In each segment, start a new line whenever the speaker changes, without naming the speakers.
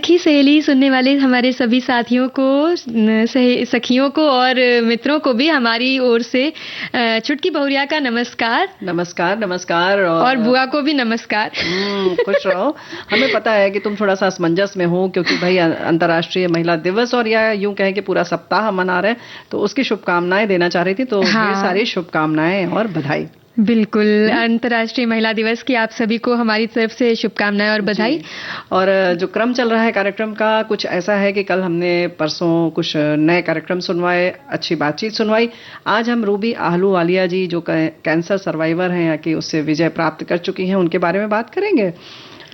सखी सहेली सुनने वाले हमारे सभी साथियों को, सखियों को और मित्रों को भी हमारी ओर से चुटकी बहुरिया का नमस्कार।
नमस्कार नमस्कार।
और बुआ को भी नमस्कार।
खुश रहो। हमें पता है कि तुम थोड़ा सा असमंजस में हो, क्योंकि भाई अंतर्राष्ट्रीय महिला दिवस और या यूं कहें कि पूरा सप्ताह मना रहे हैं, तो उसकी शुभकामनाएं देना चाह रही थी। तो ढेर सारी शुभकामनाएं और बधाई।
बिल्कुल, अंतर्राष्ट्रीय महिला दिवस की आप सभी को हमारी तरफ से शुभकामनाएं और बधाई।
और जो क्रम चल रहा है कार्यक्रम का कुछ ऐसा है कि कल हमने परसों कुछ नए कार्यक्रम सुनवाए, अच्छी बातचीत सुनवाई। आज हम रूबी आहलूवालिया जी जो कैंसर सर्वाइवर हैं या कि उससे विजय प्राप्त कर चुकी हैं, उनके बारे में बात करेंगे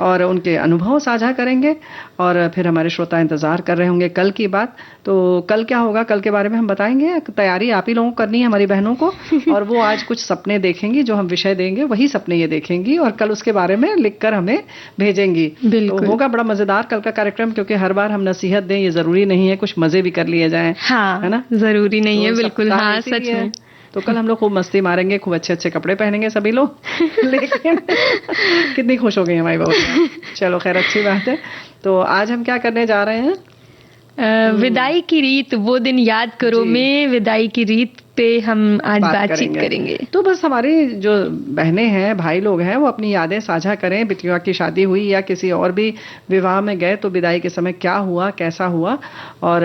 और उनके अनुभव साझा करेंगे। और फिर हमारे श्रोता इंतजार कर रहे होंगे कल की बात। तो कल क्या होगा, कल के बारे में हम बताएंगे। तैयारी आप ही लोगों को करनी है, हमारी बहनों को। और वो आज कुछ सपने देखेंगी, जो हम विषय देंगे वही सपने ये देखेंगी और कल उसके बारे में लिखकर हमें भेजेंगी। तो होगा बड़ा मजेदार कल का कार्यक्रम, क्योंकि हर बार हम नसीहत दें ये जरूरी नहीं है, कुछ मजे भी कर लिए जाएं।
हाँ, है ना, जरूरी नहीं है। बिल्कुल, हाँ, सच में।
तो कल हम लोग खूब मस्ती मारेंगे, खूब अच्छे अच्छे कपड़े पहनेंगे सभी लोग। लेकिन कितनी खुश हो गई हमारी बहू। चलो खैर, अच्छी बात है। तो आज हम क्या करने जा रहे हैं?
विदाई की रीत, वो दिन याद करो में विदाई की रीत पे हम आज बातचीत करेंगे।
तो बस हमारी जो बहनें हैं, भाई लोग हैं, वो अपनी यादें साझा करें। बिटिया की शादी हुई या किसी और भी विवाह में गए तो विदाई के समय क्या हुआ, कैसा हुआ और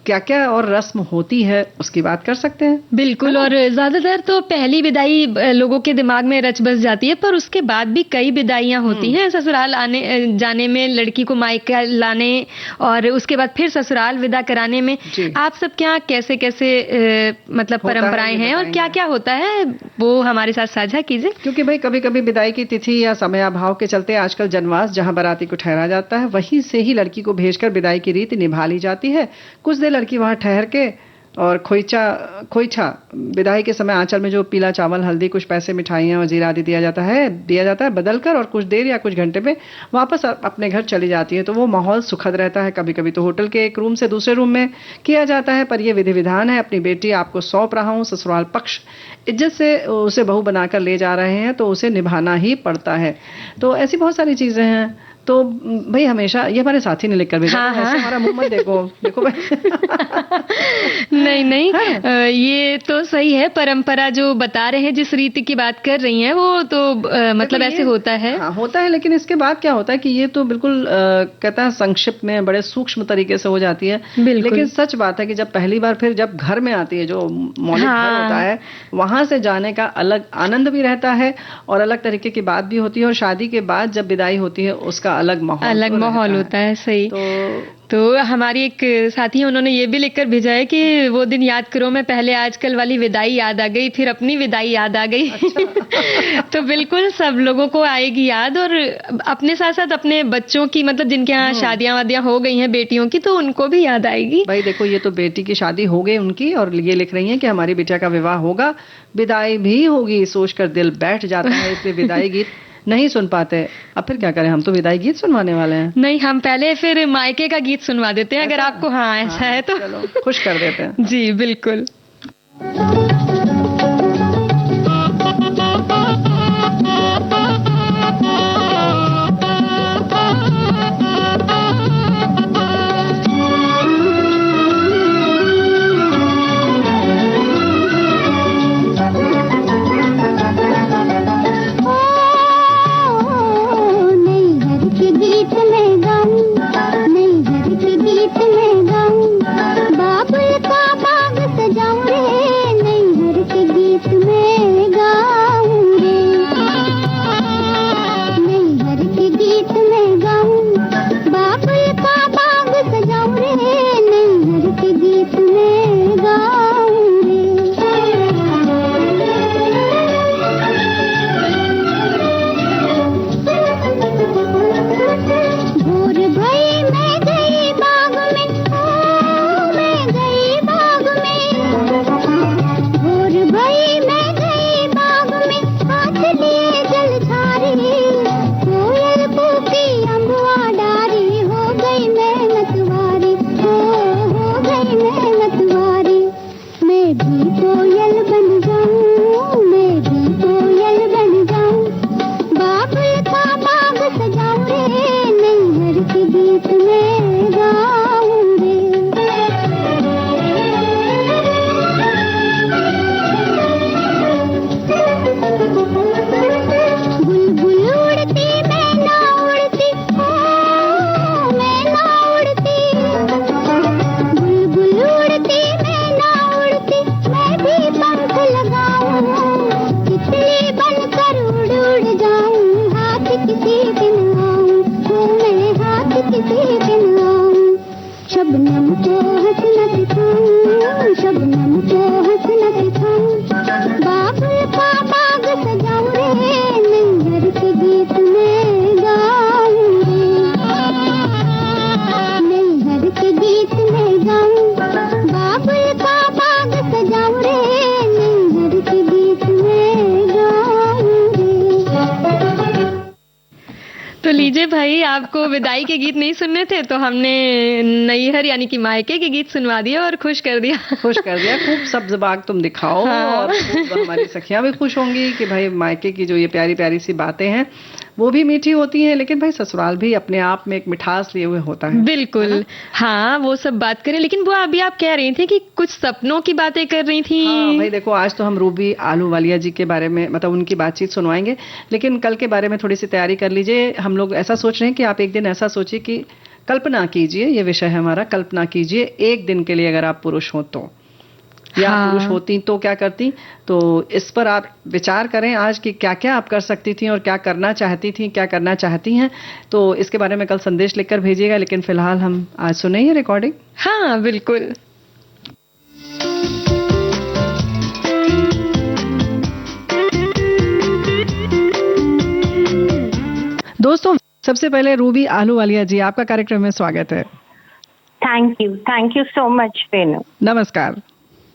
क्या क्या और रस्म होती है, उसकी बात कर सकते हैं।
बिल्कुल। और ज्यादातर तो पहली विदाई लोगों के दिमाग में रच बस जाती है, पर उसके बाद भी कई विदाइयां होती हैं। ससुराल आने जाने में, लड़की को मायके लाने और उसके बाद फिर ससुराल विदा कराने में आप सब क्या कैसे कैसे मतलब परंपराएं हैं और क्या क्या होता है, वो हमारे साथ साझा कीजिए।
क्योंकि भाई कभी कभी विदाई की तिथि या समय अभाव के चलते आजकल जनवास जहां बाराती को ठहरा जाता है, वहीं से ही लड़की को भेजकर विदाई की रीति निभा ली जाती है। कुछ देर लड़की वहां ठहर के और खोइछा विदाई के समय आंचल में जो पीला चावल, हल्दी, कुछ पैसे, मिठाइयां और जीरा आदि दिया जाता है बदलकर, और कुछ देर या कुछ घंटे में वापस अपने घर चली जाती है। तो वो माहौल सुखद रहता है। कभी कभी तो होटल के एक रूम से दूसरे रूम में किया जाता है, पर यह विधि विधान है। अपनी बेटी आपको सौंप रहा हूं, ससुराल पक्ष इज्जत से उसे बहू बनाकर ले जा रहे हैं, तो उसे निभाना ही पड़ता है। तो ऐसी बहुत सारी चीजें हैं। तो भाई हमेशा ये हमारे साथी ने लिखकर भेजा। हाँ, ऐसे हमारा मुंह मत देखो
नहीं ये तो सही है। परंपरा जो बता रहे हैं, जिस रीति की बात कर रही हैं, वो तो मतलब ऐसे होता है।
हाँ, होता है। लेकिन इसके बाद क्या होता है कि ये तो बिल्कुल कहता है संक्षिप्त में बड़े सूक्ष्म तरीके से हो जाती है। लेकिन सच बात है कि जब पहली बार फिर जब घर में आती है, जो मौलिक घर होता है, वहां से जाने का अलग आनंद भी रहता है और अलग तरीके की बात भी होती है। और शादी के बाद जब विदाई होती है, उसका अलग माहौल
होता है। सही। तो हमारी एक साथी है, उन्होंने ये भी लिखकर भेजा है कि वो दिन याद करो में पहले आजकल वाली विदाई याद आ गई, फिर अपनी विदाई याद आ गई। अच्छा। तो बिल्कुल सब लोगों को आएगी याद, और अपने साथ साथ अपने बच्चों की, मतलब जिनके यहाँ शादियां वादियां हो गई हैं बेटियों की, तो उनको भी याद आएगी।
भाई देखो, ये तो बेटी की शादी हो गई उनकी, और ये लिख रही है कि हमारी बिटिया का विवाह होगा, विदाई भी होगी, सोचकर दिल बैठ जाता है। इसलिए विदाई गीत नहीं सुन पाते। अब फिर क्या करें, हम तो विदाई गीत सुनवाने वाले हैं।
नहीं, हम पहले फिर मायके का गीत सुनवा देते हैं, अगर आपको ऐसा है तो।
चलो, खुश कर देते हैं।
जी बिल्कुल।
बाबुल का बाग सजाऊं रे, शबनम को हंसना सिखाऊं, शबनम को हंसना सिखाऊं, बाबुल का बाग सजाऊं रे, नैहर के गीत में गाऊं रे, नैहर के गीत में गाऊं, बाबुल का बाग सजाऊं रे, नैहर के गीत में गाऊं रे।
तो लीजिए भाई, आपको विदाई के गीत नहीं सुनने थे तो हमने नैहर यानी कि मायके के गीत सुनवा दिए और खुश कर दिया।
खुश कर दिया, खूब सब्ज बाग तुम दिखाओ।
हाँ।
और खूब हमारी सखियां भी खुश होंगी कि भाई मायके की जो ये प्यारी प्यारी सी बातें हैं वो भी मीठी होती हैं, लेकिन भाई ससुराल भी अपने आप में एक मिठास लिए हुए होता है।
बिल्कुल। हाँ, वो सब बात करें, लेकिन वो अभी आप कह रही थी कि कुछ सपनों की बातें कर रही थी।
हाँ भाई देखो, आज तो हम रूबी आलूवालिया जी के बारे में मतलब उनकी बातचीत सुनवाएंगे, लेकिन कल के बारे में थोड़ी सी तैयारी कर लीजिए। हम लोग ऐसा सोच रहे हैं कि आप एक दिन ऐसा सोचिए कि कल्पना कीजिए, ये विषय है हमारा, कल्पना कीजिए एक दिन के लिए अगर आप पुरुष हो तो, या
हाँ।
पुरुष होती तो क्या करती। तो इस पर आप विचार करें आज कि क्या क्या आप कर सकती थी और क्या करना चाहती थी, क्या करना चाहती हैं। तो इसके बारे में कल संदेश लिखकर भेजिएगा, लेकिन फिलहाल हम आज सुने ये रिकॉर्डिंग।
हाँ बिल्कुल।
दोस्तों, सबसे पहले रूबी आलूवालिया जी, आपका कार्यक्रम में स्वागत है।
Thank you so much Renu.
नमस्कार।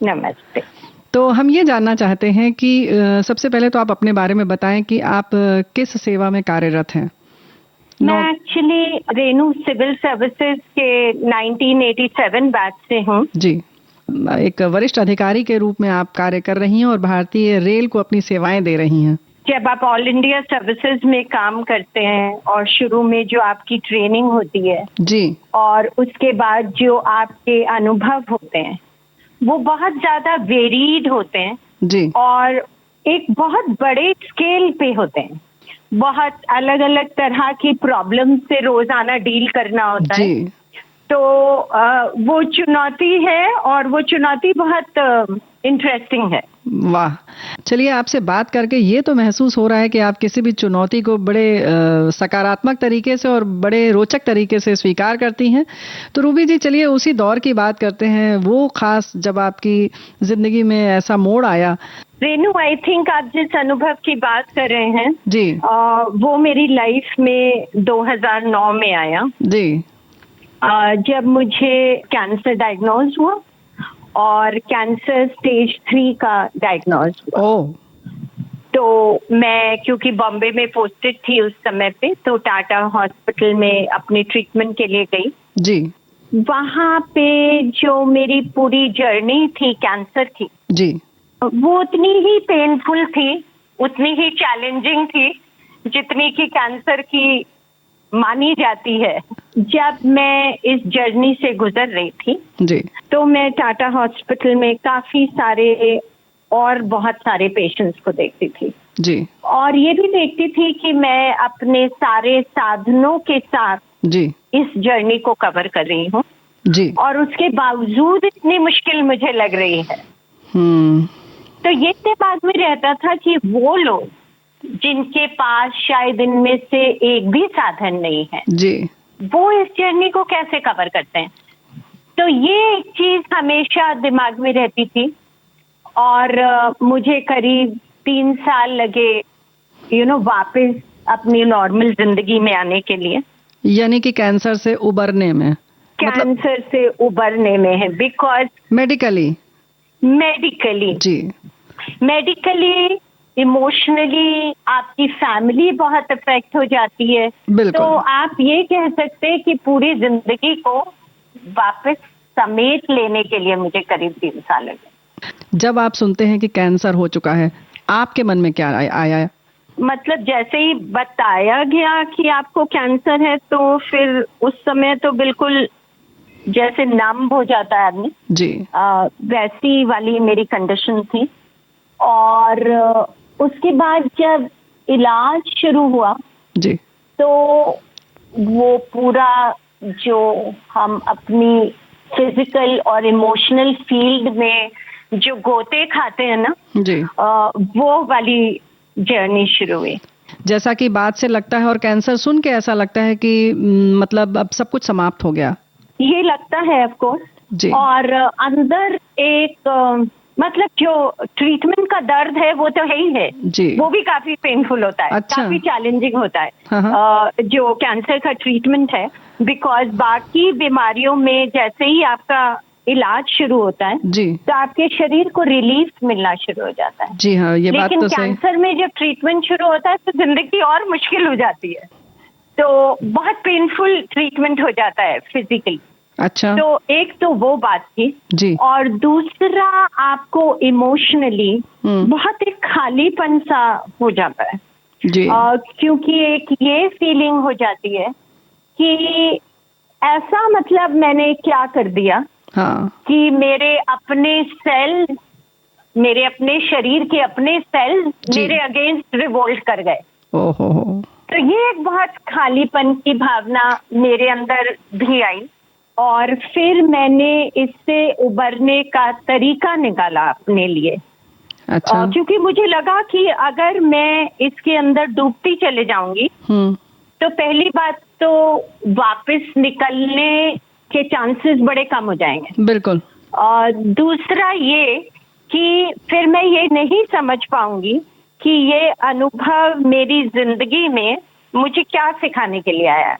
नमस्ते।
तो हम ये जानना चाहते हैं कि सबसे पहले तो आप अपने बारे में बताएं कि आप किस सेवा में कार्यरत हैं।
मैं एक्चुअली रेनू सिविल सर्विसेज के 1987 बैच से हूँ
जी। एक वरिष्ठ अधिकारी के रूप में आप कार्य कर रही हैं और भारतीय रेल को अपनी सेवाएं दे रही हैं।
जब आप ऑल इंडिया सर्विसेज में काम करते हैं और शुरू में जो आपकी ट्रेनिंग होती है
जी,
और उसके बाद जो आपके अनुभव होते हैं वो बहुत ज्यादा वेरीड होते हैं
जी,
और एक बहुत बड़े स्केल पे होते हैं। बहुत अलग अलग तरह की प्रॉब्लम से रोजाना डील करना होता है।
जी।
तो वो चुनौती है और वो चुनौती बहुत इंटरेस्टिंग है।
वाह, चलिए आपसे बात करके ये तो महसूस हो रहा है कि आप किसी भी चुनौती को बड़े सकारात्मक तरीके से और बड़े रोचक तरीके से स्वीकार करती हैं। तो रूबी जी, चलिए उसी दौर की बात करते हैं, वो खास जब आपकी जिंदगी में ऐसा मोड़ आया।
रेनू, आई थिंक आप जिस अनुभव की बात कर रहे हैं
जी,
वो मेरी लाइफ में 2009 में आया।
जी,
जब मुझे कैंसर डायग्नोज हुआ और कैंसर स्टेज 3 का डायग्नोज हुआ।
ओह,
तो मैं क्योंकि बॉम्बे में पोस्टेड थी उस समय पे, तो टाटा हॉस्पिटल में अपने ट्रीटमेंट के लिए गई।
जी,
वहाँ पे जो मेरी पूरी जर्नी थी कैंसर की,
जी,
वो उतनी ही पेनफुल थी, उतनी ही चैलेंजिंग थी जितनी कि कैंसर की मानी जाती है। जब मैं इस जर्नी से गुजर रही थी
जी,
तो मैं टाटा हॉस्पिटल में काफी सारे और बहुत सारे पेशेंट्स को देखती थी
जी,
और ये भी देखती थी कि मैं अपने सारे साधनों के साथ
जी,
इस जर्नी को कवर कर रही हूँ
जी,
और उसके बावजूद इतनी मुश्किल मुझे लग रही है। तो ये दिमाग में रहता था कि वो लोग जिनके पास शायद इनमें से एक भी साधन नहीं है,
जी,
वो इस जर्नी को कैसे कवर करते हैं। तो ये एक चीज हमेशा दिमाग में रहती थी और मुझे करीब 3 साल लगे वापस अपनी नॉर्मल जिंदगी में आने के लिए,
यानी कि कैंसर से उबरने में,
कैंसर से उबरने में है। बिकॉज
मेडिकली
जी, मेडिकली, इमोशनली आपकी फैमिली बहुत अफेक्ट हो जाती है।
बिल्कुल।
तो आप ये कह सकते हैं कि पूरी जिंदगी को वापस समेट लेने के लिए मुझे करीब 3 साल लगे।
जब आप सुनते हैं कि कैंसर हो चुका है, आपके मन में क्या आया?
मतलब जैसे ही बताया गया कि आपको कैंसर है तो फिर उस समय तो बिल्कुल जैसे नम हो जाता है आदमी
जी,
वैसी वाली मेरी कंडीशन थी। और उसके बाद जब इलाज शुरू हुआ
जी,
तो वो पूरा जो हम अपनी फिजिकल और इमोशनल फील्ड में जो गोते खाते हैं ना
जी,
वो वाली जर्नी शुरू हुई।
जैसा कि बात से लगता है और कैंसर सुन के ऐसा लगता है कि मतलब अब सब कुछ समाप्त हो गया।
ये लगता है ऑफ
जी।
कोर्स। और अंदर एक मतलब जो ट्रीटमेंट का दर्द है वो तो है ही है
जी।
वो भी काफी पेनफुल होता है।
अच्छा।
काफी चैलेंजिंग होता है।
हाँ।
जो कैंसर का ट्रीटमेंट है, बिकॉज बाकी बीमारियों में जैसे ही आपका इलाज शुरू होता है
जी।
तो आपके शरीर को रिलीफ मिलना शुरू हो जाता है।
जी हाँ, ये बात
लेकिन
तो सही।
कैंसर में जब ट्रीटमेंट शुरू होता है तो जिंदगी और मुश्किल हो जाती है। तो बहुत पेनफुल ट्रीटमेंट हो जाता है फिजिकली।
अच्छा।
तो एक तो वो बात थी
जी।
और दूसरा आपको इमोशनली बहुत एक खालीपन सा हो जाता है।
जी।
क्योंकि एक ये फीलिंग हो जाती है कि ऐसा मतलब मैंने क्या कर दिया
हाँ।
कि मेरे अपने सेल, मेरे अपने शरीर के अपने सेल
जी।
मेरे अगेंस्ट रिवोल्ट कर गए।
ओहो।
तो ये एक बहुत खालीपन की भावना मेरे अंदर भी आई और फिर मैंने इससे उबरने का तरीका निकाला अपने लिए।
अच्छा।
क्योंकि मुझे लगा कि अगर मैं इसके अंदर डूबती चले जाऊंगी तो पहली बात तो वापस निकलने के चांसेस बड़े कम हो जाएंगे।
बिल्कुल।
और दूसरा ये कि फिर मैं ये नहीं समझ पाऊंगी कि ये अनुभव मेरी जिंदगी में मुझे क्या सिखाने के लिए आया है।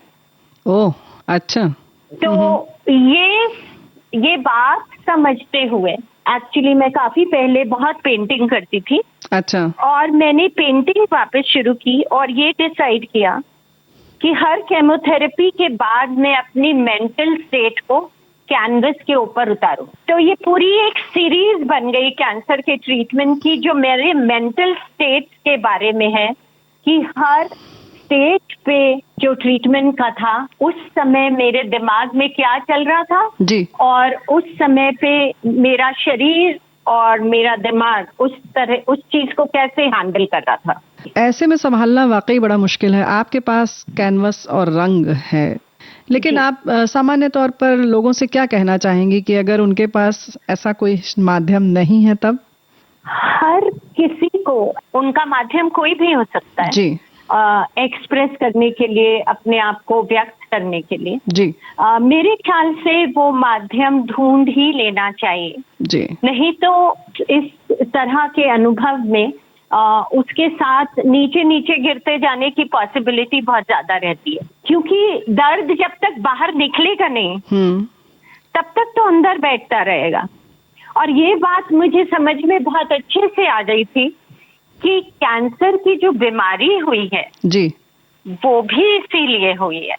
ओह, अच्छा।
तो ये बात समझते हुए एक्चुअली मैं काफी पहले बहुत पेंटिंग करती थी।
अच्छा।
और मैंने पेंटिंग वापस शुरू की और ये डिसाइड किया कि हर केमोथेरेपी के बाद मैं अपनी मेंटल स्टेट को कैनवस के ऊपर उतारूं। तो ये पूरी एक सीरीज बन गई कैंसर के ट्रीटमेंट की जो मेरे मेंटल स्टेट के बारे में है कि हर स्टेज पे जो ट्रीटमेंट का था उस समय मेरे दिमाग में क्या चल रहा था
जी।
और उस समय पे मेरा शरीर और मेरा दिमाग उस चीज को कैसे हैंडल कर रहा था।
ऐसे में संभालना वाकई बड़ा मुश्किल है। आपके पास कैनवस और रंग है, लेकिन आप सामान्य तौर पर लोगों से क्या कहना चाहेंगी कि अगर उनके पास ऐसा कोई माध्यम नहीं है तब?
हर किसी को उनका माध्यम कोई भी हो सकता है
जी।
एक्सप्रेस करने के लिए, अपने आप को व्यक्त करने के लिए।
जी।
मेरे ख्याल से वो माध्यम ढूंढ ही लेना चाहिए।
जी।
नहीं तो इस तरह के अनुभव में उसके साथ नीचे नीचे गिरते जाने की पॉसिबिलिटी बहुत ज्यादा रहती है। क्योंकि दर्द जब तक बाहर निकलेगा नहीं तब तक तो अंदर बैठता रहेगा। और ये बात मुझे समझ में बहुत अच्छे से आ गई थी कि कैंसर की जो बीमारी हुई है
जी,
वो भी इसीलिए हुई है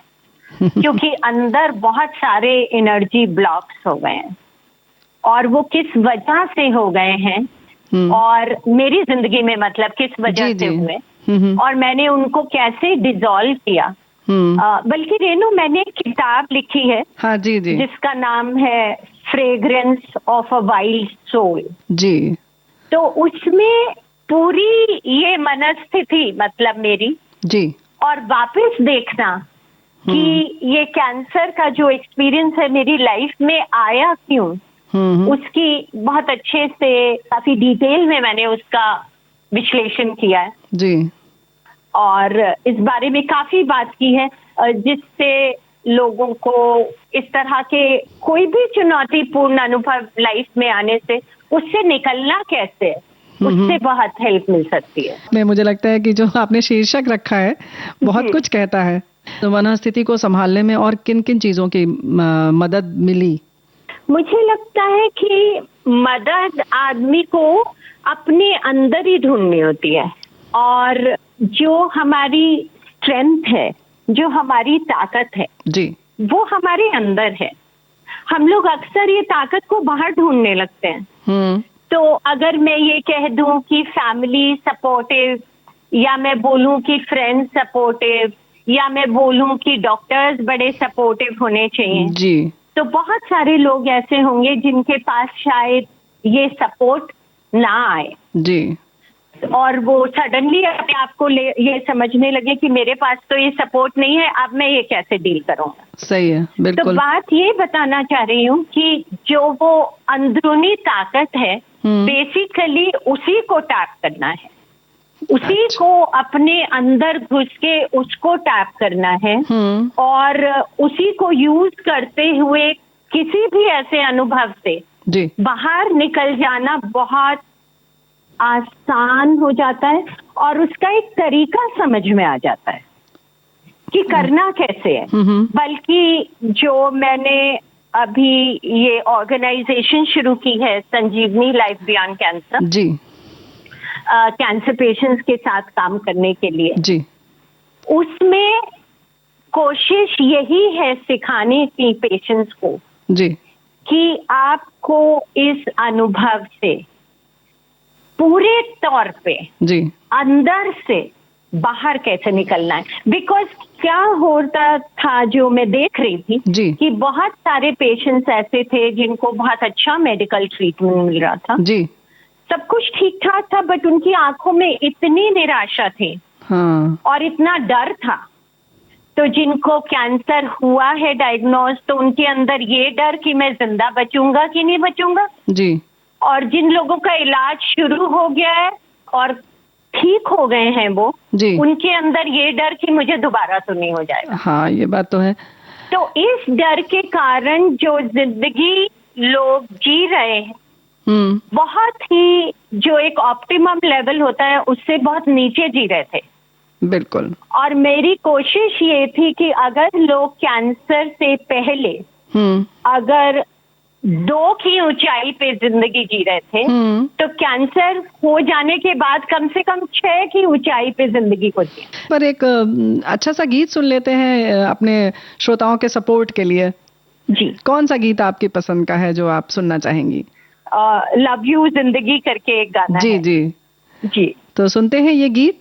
क्योंकि अंदर बहुत सारे एनर्जी ब्लॉक्स हो गए हैं। और वो किस वजह से हो गए हैं और मेरी जिंदगी में मतलब किस वजह से हुए और मैंने उनको कैसे डिसॉल्व किया। बल्कि रेनू, मैंने एक किताब लिखी है।
हाँ जी जी।
जिसका नाम है fragrance of a wild soul.
जी।
तो उसमें पूरी ये मनस्थिति मतलब मेरी
जी
और वापस देखना कि ये कैंसर का जो एक्सपीरियंस है मेरी लाइफ में आया क्यों, उसकी बहुत अच्छे से काफी डिटेल में मैंने उसका विश्लेषण किया है।
जी।
और इस बारे में काफी बात की है जिससे लोगों को इस तरह के कोई भी चुनौतीपूर्ण अनुभव लाइफ में आने से उससे निकलना कैसे है, उससे बहुत हेल्प मिल सकती है।
मुझे लगता है कि जो आपने शीर्षक रखा है बहुत कुछ कहता है। तो मनस्थिति को संभालने में और किन किन चीजों की मदद मिली? मुझे
लगता है कि मदद आदमी को अपने अंदर ही ढूंढनी होती है। और जो हमारी स्ट्रेंथ है, जो हमारी ताकत है
जी,
वो हमारे अंदर है। हम लोग अक्सर ये ताकत को बाहर ढूंढने लगते हैं। तो अगर मैं ये कह दूं कि फैमिली सपोर्टिव, या मैं बोलूं कि फ्रेंड्स सपोर्टिव, या मैं बोलूं कि डॉक्टर्स बड़े सपोर्टिव होने चाहिए
जी,
तो बहुत सारे लोग ऐसे होंगे जिनके पास शायद ये सपोर्ट ना आए जी, और वो सडनली अपने आप को ये समझने लगे कि मेरे पास तो ये सपोर्ट नहीं है, अब मैं ये कैसे डील करूंगा।
सही है, बिल्कुल।
तो बात ये बताना चाह रही हूँ कि जो वो अंदरूनी ताकत है बेसिकली उसी को टैप करना है। उसी को अपने अंदर घुस के उसको टैप करना है और उसी को यूज करते हुए किसी भी ऐसे अनुभव से
जी
बाहर निकल जाना बहुत आसान हो जाता है और उसका एक तरीका समझ में आ जाता है कि करना कैसे है। बल्कि जो मैंने अभी ये ऑर्गेनाइजेशन शुरू की है, संजीवनी लाइफ बियॉन्ड कैंसर,
जी
कैंसर पेशेंट्स के साथ काम करने के लिए,
जी
उसमें कोशिश यही है सिखाने की पेशेंट्स को
जी
कि आपको इस अनुभव से पूरे तौर पे
जी
अंदर से बाहर कैसे निकलना है। बिकॉज क्या होता था जो मैं देख रही थी
जी
कि बहुत सारे पेशेंट्स ऐसे थे जिनको बहुत अच्छा मेडिकल ट्रीटमेंट मिल रहा था,
जी
सब कुछ ठीक ठाक था, बट उनकी आंखों में इतनी निराशा थी
हाँ
और इतना डर था। तो जिनको कैंसर हुआ है डायग्नोज, तो उनके अंदर ये डर कि मैं जिंदा बचूंगा कि नहीं बचूंगा,
जी
और जिन लोगों का इलाज शुरू हो गया है और ठीक हो गए हैं वो,
जी
उनके अंदर ये डर कि मुझे दोबारा तो नहीं हो जाएगा।
हाँ ये बात तो है।
तो इस डर के कारण जो जिंदगी लोग जी रहे हैं बहुत ही, जो एक ऑप्टिमम लेवल होता है उससे बहुत नीचे जी रहे थे।
बिल्कुल।
और मेरी कोशिश ये थी कि अगर लोग कैंसर से पहले अगर 2 की ऊंचाई पे जिंदगी जी रहे थे, तो कैंसर हो जाने के बाद कम से कम 6 की ऊंचाई पे जिंदगी को जी।
पर एक अच्छा सा गीत सुन लेते हैं अपने श्रोताओं के सपोर्ट के लिए।
जी,
कौन सा गीत आपकी पसंद का है जो आप सुनना चाहेंगी?
लव यू जिंदगी करके एक गाना
जी
है।
जी
जी,
तो सुनते हैं ये गीत।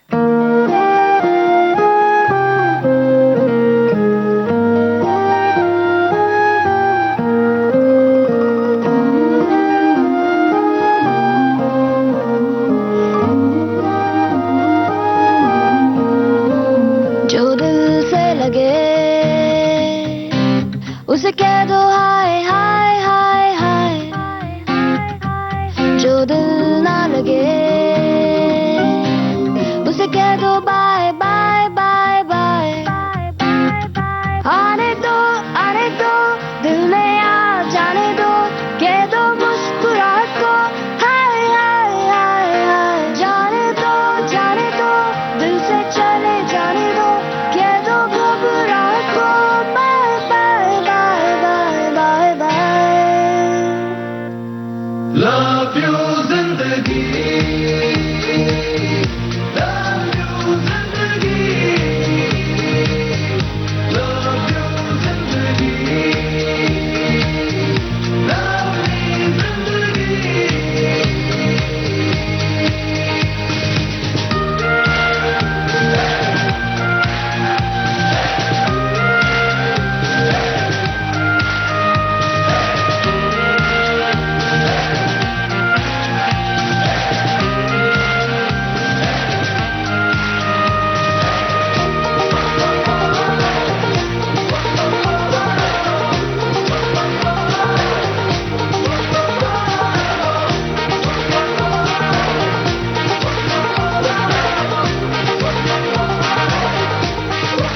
जो दिल से लगे उसे कह दो हाय हाय हाय हाय, जो दिल ना लगे उसे कह दो बाय बाय बाय बाय। आने दो दिल में आ जाने दो, कह दो मुस्कुराहट को हाय हाय हाय हाय। जाने दो दिल से चले जाने दो, कह दो घबराहट को bye bye bye bye bye bye.
Love you जिंदगी, लव यू जिंदगी, लव यू जिंदगी, लव मी जिंदगी।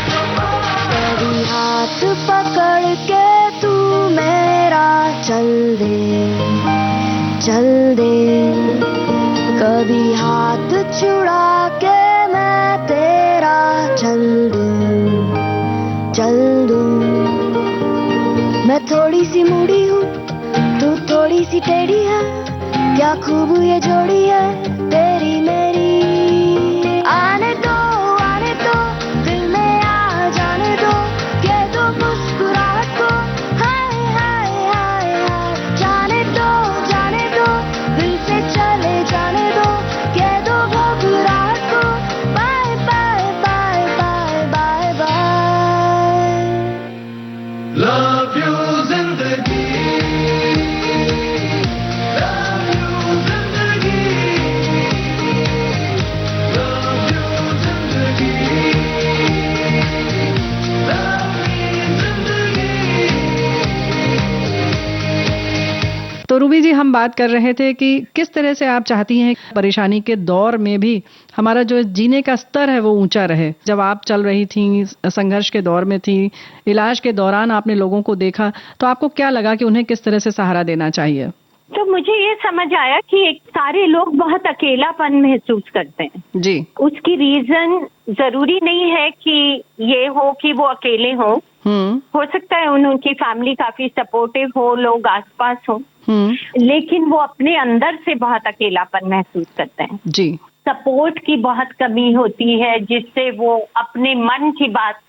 कभी हाथ पकड़ के तू मेरा चल दे, कभी हाथ छुड़ा के मैं तेरा चल दूं। मैं थोड़ी सी मुड़ी हूँ, तू थोड़ी सी टेढ़ी है, क्या खूब ये जोड़ी है तेरी मेरी। आने दो दिल में आ जाने दो, कह दो मुस्कुराहट को हाय हाय हाय हाय। जाने दो दिल से चले जाने दो, कह दो घबराहट को bye bye bye bye bye bye.
Love you जिंदगी, लव यू जिंदगी,
तो रूबी जी, हम बात कर रहे थे कि किस तरह से आप चाहती हैं परेशानी के दौर में भी हमारा जो जीने का स्तर है वो ऊंचा रहे। जब आप चल रही थी, संघर्ष के दौर में थी, इलाज के दौरान आपने लोगों को देखा, तो आपको क्या लगा कि उन्हें किस तरह से सहारा देना चाहिए?
तो मुझे ये समझ आया कि सारे लोग बहुत अकेलापन महसूस करते हैं।
जी।
उसकी रीजन जरूरी नहीं है कि ये हो कि वो अकेले हों। हो सकता है उनकी फैमिली काफी सपोर्टिव हो, लोग आसपास हो, लेकिन वो अपने अंदर से बहुत अकेलापन महसूस करते हैं।
जी।
सपोर्ट की बहुत कमी होती है, जिससे वो अपने मन की बात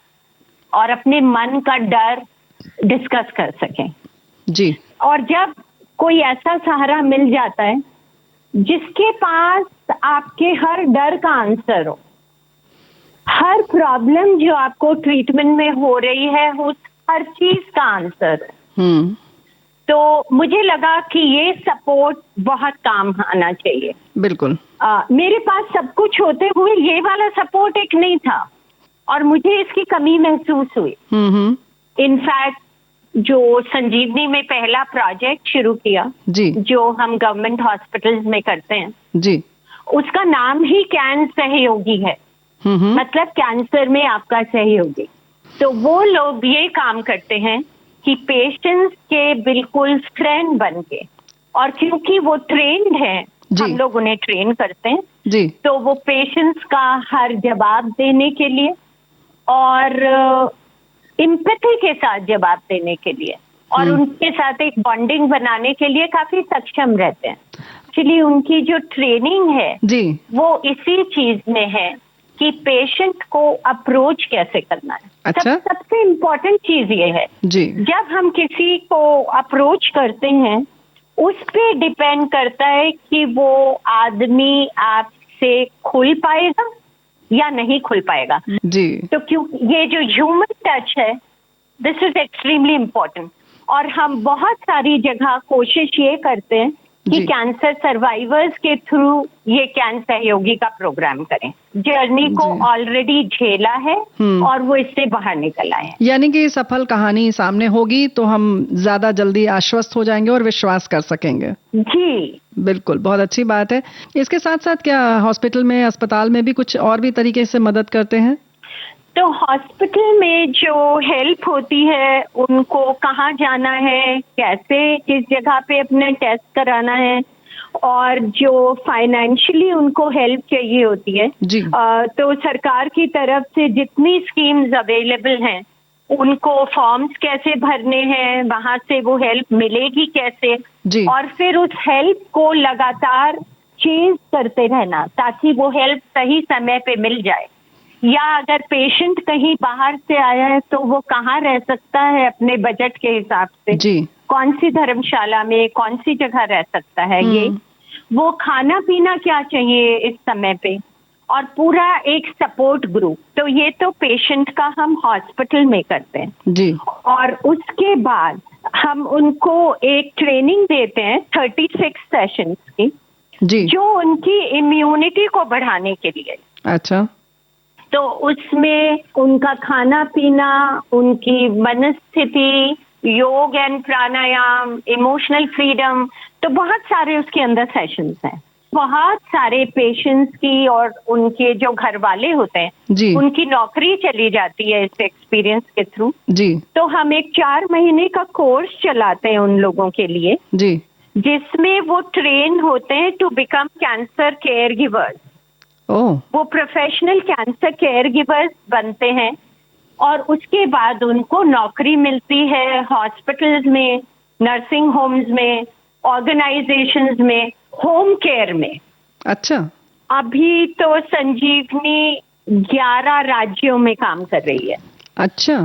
और अपने मन का डर डिस्कस कर सकें।
जी।
और जब कोई ऐसा सहारा मिल जाता है जिसके पास आपके हर डर का आंसर हो, हर प्रॉब्लम जो आपको ट्रीटमेंट में हो रही है उस हर चीज का आंसर है, तो मुझे लगा कि ये सपोर्ट बहुत काम आना चाहिए।
बिल्कुल।
मेरे पास सब कुछ होते हुए ये वाला सपोर्ट एक नहीं था और मुझे इसकी कमी महसूस हुई। इनफैक्ट जो संजीवनी में पहला प्रोजेक्ट शुरू किया,
जी,
जो हम गवर्नमेंट हॉस्पिटल्स में करते हैं,
जी,
उसका नाम ही कैन सहयोगी है। मतलब कैंसर में आपका सहयोगी। तो वो लोग ये काम करते हैं कि पेशेंट्स के बिल्कुल फ्रेंड बन के, और क्योंकि वो ट्रेन्ड हैं, हम लोग उन्हें ट्रेन करते हैं
जी,
तो वो पेशेंट्स का हर जवाब देने के लिए और इम्पैथी के साथ जवाब देने के लिए और उनके साथ एक बॉन्डिंग बनाने के लिए काफी सक्षम रहते हैं। एक्चुअली उनकी जो ट्रेनिंग है
जी,
वो इसी चीज में है कि पेशेंट को अप्रोच कैसे करना है।
अच्छा।
सबसे इम्पोर्टेंट चीज ये है
जी,
जब हम किसी को अप्रोच करते हैं उस पे डिपेंड करता है कि वो आदमी आपसे खुल पाएगा या नहीं खुल पाएगा।
जी,
तो क्यों ये जो ह्यूमन टच है, दिस इज एक्सट्रीमली इम्पोर्टेंट। और हम बहुत सारी जगह कोशिश ये करते हैं कि कैंसर सर्वाइवर्स के थ्रू ये कैन सहयोगी का प्रोग्राम करें। जर्नी को ऑलरेडी झेला है और वो इससे बाहर निकल आए हैं।
यानी कि सफल कहानी सामने होगी तो हम ज्यादा जल्दी आश्वस्त हो जाएंगे और विश्वास कर सकेंगे।
जी
बिल्कुल, बहुत अच्छी बात है। इसके साथ साथ क्या हॉस्पिटल में, अस्पताल में भी कुछ और भी तरीके से मदद करते हैं?
तो हॉस्पिटल में जो हेल्प होती है, उनको कहाँ जाना है, कैसे किस जगह पे अपने टेस्ट कराना है, और जो फाइनेंशियली उनको हेल्प चाहिए होती है
जी,
तो सरकार की तरफ से जितनी स्कीम्स अवेलेबल हैं, उनको फॉर्म्स कैसे भरने हैं, वहां से वो हेल्प मिलेगी कैसे,
जी,
और फिर उस हेल्प को लगातार चेंज करते रहना ताकि वो हेल्प सही समय पे मिल जाए। या अगर पेशेंट कहीं बाहर से आया है तो वो कहाँ रह सकता है अपने बजट के हिसाब से,
जी,
कौन सी धर्मशाला में, कौन सी जगह रह सकता है, ये वो खाना पीना क्या चाहिए इस समय पे, और पूरा एक सपोर्ट ग्रुप। तो ये तो पेशेंट का हम हॉस्पिटल में करते हैं
जी,
और उसके बाद हम उनको एक ट्रेनिंग देते हैं 36 सेशंस की,
जी,
जो उनकी इम्यूनिटी को बढ़ाने के लिए।
अच्छा,
तो उसमें उनका खाना पीना, उनकी मनस्थिति, योग एंड प्राणायाम, इमोशनल फ्रीडम, तो बहुत सारे उसके अंदर सेशंस हैं। बहुत सारे पेशेंट्स की और उनके जो घर वाले होते हैं,
जी,
उनकी नौकरी चली जाती है इस एक्सपीरियंस के थ्रू।
जी,
तो हम एक 4 महीने का कोर्स चलाते हैं उन लोगों के लिए,
जी,
जिसमें वो ट्रेन होते हैं to become cancer care givers.
Oh,
वो प्रोफेशनल कैंसर केयर गिवर्स बनते हैं और उसके बाद उनको नौकरी मिलती है हॉस्पिटल्स में, नर्सिंग होम्स में, ऑर्गेनाइजेशंस में, होम केयर में।
अच्छा,
अभी तो संजीवनी 11 राज्यों में काम कर रही है।
अच्छा,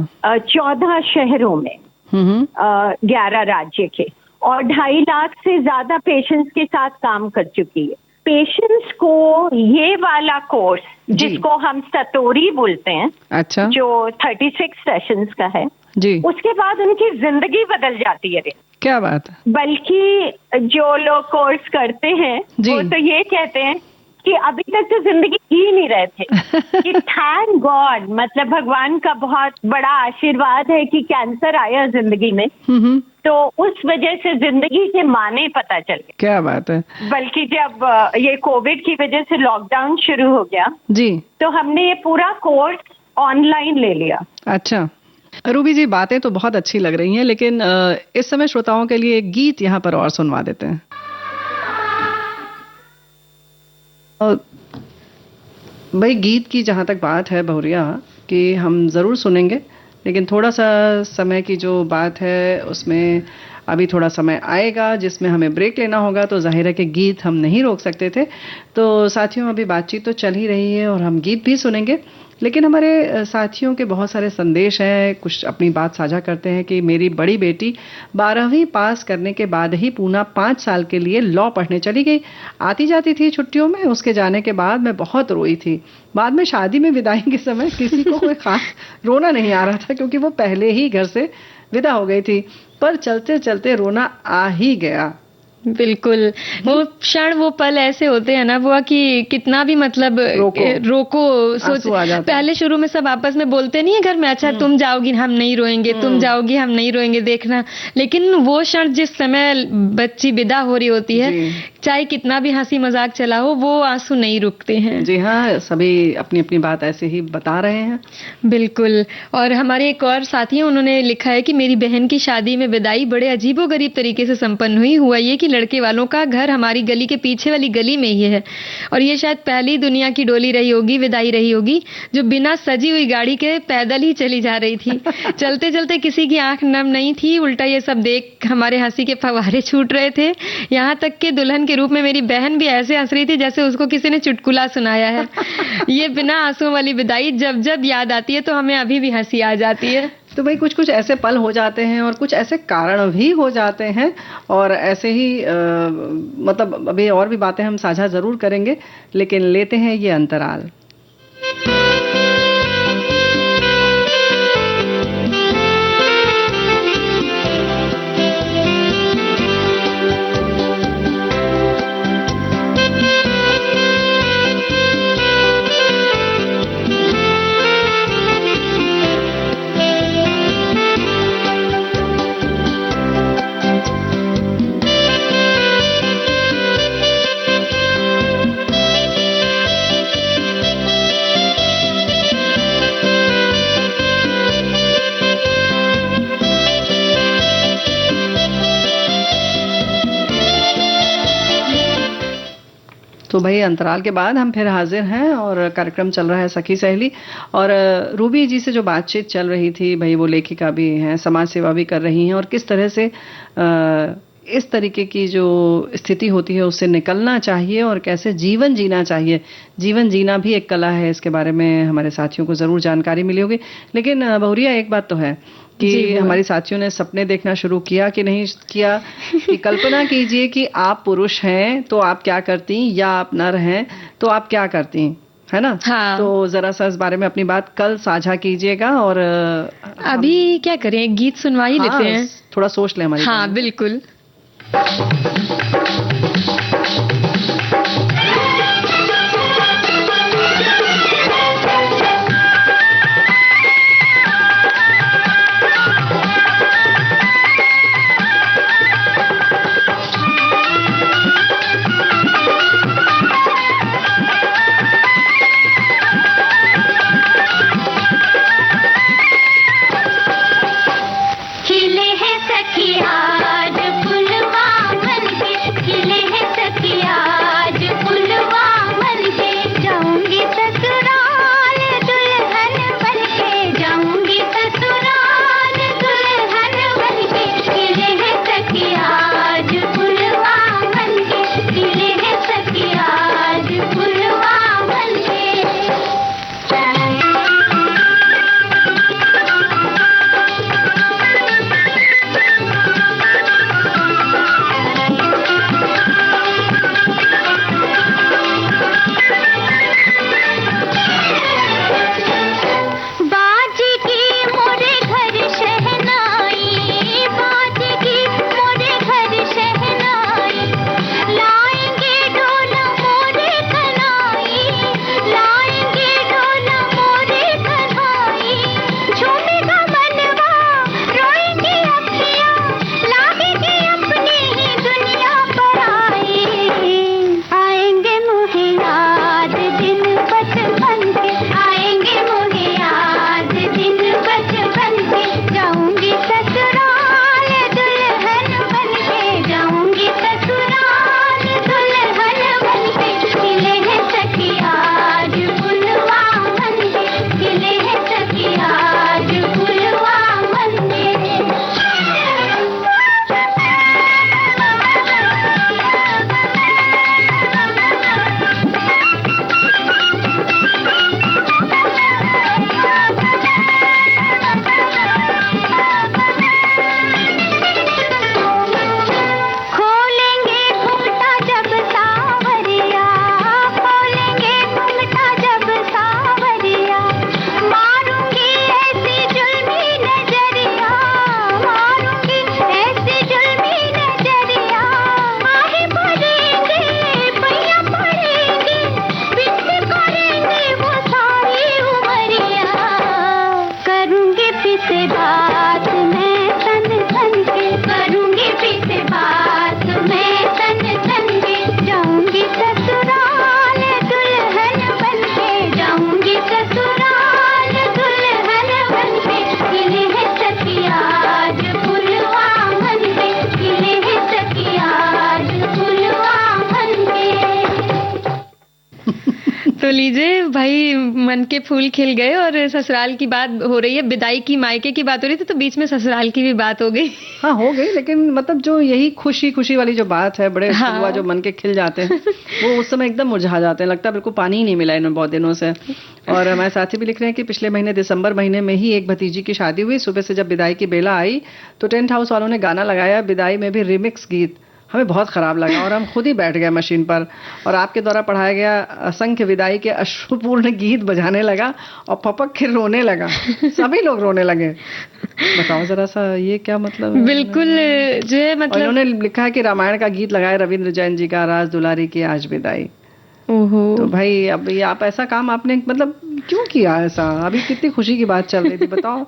14 शहरों में, 11 राज्य के, और 2.5 लाख से ज्यादा पेशेंट्स के साथ काम कर चुकी है। पेशेंट्स को ये वाला कोर्स, जिसको हम सतोरी बोलते हैं,
अच्छा,
जो 36 सेशंस का है,
जी,
उसके बाद उनकी जिंदगी बदल जाती है।
क्या बात है।
बल्कि जो लोग कोर्स करते हैं वो तो ये कहते हैं कि अभी तक तो जिंदगी जी नहीं रहे थे कि थैंक गॉड, मतलब भगवान का बहुत बड़ा आशीर्वाद है कि कैंसर आया जिंदगी में, तो उस वजह से जिंदगी के माने पता चल गए।
क्या बात है।
बल्कि जब ये कोविड की वजह से लॉकडाउन शुरू हो गया
जी।
तो हमने ये पूरा कोर्स ऑनलाइन ले लिया।
अच्छा रूबी जी, बातें तो बहुत अच्छी लग रही हैं, लेकिन इस समय श्रोताओं के लिए एक गीत यहाँ पर और सुनवा देते हैं। भाई गीत की जहाँ तक बात है बहुरिया, कि हम ज़रूर सुनेंगे, लेकिन थोड़ा सा समय की जो बात है उसमें अभी थोड़ा समय आएगा जिसमें हमें ब्रेक लेना होगा, तो जाहिर है कि गीत हम नहीं रोक सकते थे। तो साथियों, अभी बातचीत तो चल ही रही है और हम गीत भी सुनेंगे, लेकिन हमारे साथियों के बहुत सारे संदेश हैं। कुछ अपनी बात साझा करते हैं कि मेरी बड़ी बेटी 12वीं पास करने के बाद ही पूना 5 साल के लिए लॉ पढ़ने चली गई। आती जाती थी छुट्टियों में, उसके जाने के बाद मैं बहुत रोई थी। बाद में शादी में विदाई के समय किसी को कोई खास रोना नहीं आ रहा था, क्योंकि वो पहले ही घर से विदा हो गई थी, पर चलते चलते रोना आ ही गया।
बिल्कुल, वो क्षण वो पल ऐसे होते हैं ना बुआ कि कितना भी मतलब रोको
आंसू आ जाते हैं।
पहले शुरू में सब आपस में बोलते नहीं है घर में, अच्छा तुम जाओगी हम नहीं रोएंगे, तुम जाओगी हम नहीं रोएंगे, देखना। लेकिन वो क्षण जिस समय बच्ची विदा हो रही होती है, चाहे कितना भी हंसी मजाक चला हो, वो आंसू नहीं रुकते हैं।
जी हाँ, सभी अपनी अपनी बात ऐसे ही बता रहे हैं।
बिल्कुल। और हमारे एक और साथी हैं, उन्होंने लिखा है कि मेरी बहन की शादी में विदाई बड़े अजीबोगरीब तरीके से संपन्न हुई। हुआ ये कि लड़के वालों का घर हमारी गली के पीछे वाली गली में ही है, और ये शायद पहली दुनिया की डोली रही होगी, विदाई रही होगी, जो बिना सजी हुई गाड़ी के पैदल ही चली जा रही थी। चलते चलते किसी की आंख नम नहीं थी, उल्टा ये सब देख हमारे हंसी के फव्वारे छूट रहे थे। यहाँ तक कि दुल्हन के रूप में मेरी बहन भी ऐसे हंस रही थी जैसे उसको किसी ने चुटकुला सुनाया है। ये बिना आंसुओं वाली विदाई जब जब याद आती है तो हमें अभी भी हंसी आ जाती है।
तो भाई कुछ कुछ ऐसे पल हो जाते हैं और कुछ ऐसे कारण भी हो जाते हैं, और ऐसे ही मतलब अभी और भी बातें हम साझा जरूर करेंगे, लेकिन लेते हैं ये अंतराल। तो भाई अंतराल के बाद हम फिर हाजिर हैं और कार्यक्रम चल रहा है सखी सहेली। और रूबी जी से जो बातचीत चल रही थी, भाई वो लेखिका भी हैं, समाज सेवा भी कर रही हैं, और किस तरह से इस तरीके की जो स्थिति होती है उससे निकलना चाहिए और कैसे जीवन जीना चाहिए। जीवन जीना भी एक कला है, इसके बारे में हमारे साथियों को जरूर जानकारी मिली होगी। लेकिन बहुरिया एक बात तो है कि हमारी साथियों ने सपने देखना शुरू किया कि नहीं किया, कि कल्पना कीजिए कि आप पुरुष हैं तो आप क्या करती, या आप नर हैं तो आप क्या करती, है ना।
हाँ।
तो जरा सा इस बारे में अपनी बात कल साझा कीजिएगा। और
अभी क्या करें, एक गीत सुनवा ही लेते हैं,
थोड़ा सोच लें हमारी।
हाँ बिल्कुल।
खिले हैं सखी आज फुलवा घर
तो लीजिए भाई, मन के फूल खिल गए और ससुराल की बात हो रही है, विदाई की, मायके की बात हो रही थी, तो बीच में ससुराल की भी बात हो गई।
हाँ हो गई, लेकिन मतलब जो यही खुशी खुशी वाली जो बात है, बड़े
हाँ।
फुलवा जो मन के खिल जाते हैं, वो उस समय एकदम मुरझा जाते हैं, लगता है बिल्कुल पानी ही नहीं मिला इन्हें बहुत दिनों से। और हमारे साथी भी लिख रहे हैं कि पिछले महीने दिसंबर महीने में ही एक भतीजी की शादी हुई। सुबह से जब विदाई की बेला आई तो टेंट हाउस वालों ने गाना लगाया, विदाई में भी रिमिक्स गीत। हमें बहुत खराब लगा और हम खुद ही बैठ गए मशीन पर, और आपके द्वारा पढ़ाया गया असंख्य विदाई के अश्रुपूर्ण गीत बजाने लगा और पपक के रोने लगा। सभी लोग रोने लगे। बताओ जरा सा ये क्या मतलब है?
बिल्कुल जो है
और
मतलब,
इन्होंने लिखा है कि रामायण का गीत लगाए रविंद्र जैन जी का, राज दुलारी की आज विदाई।
ओहो,
तो भाई अब ये आप ऐसा काम आपने मतलब क्यों किया ऐसा? अभी कितनी खुशी की बात चल रही थी, बताओ।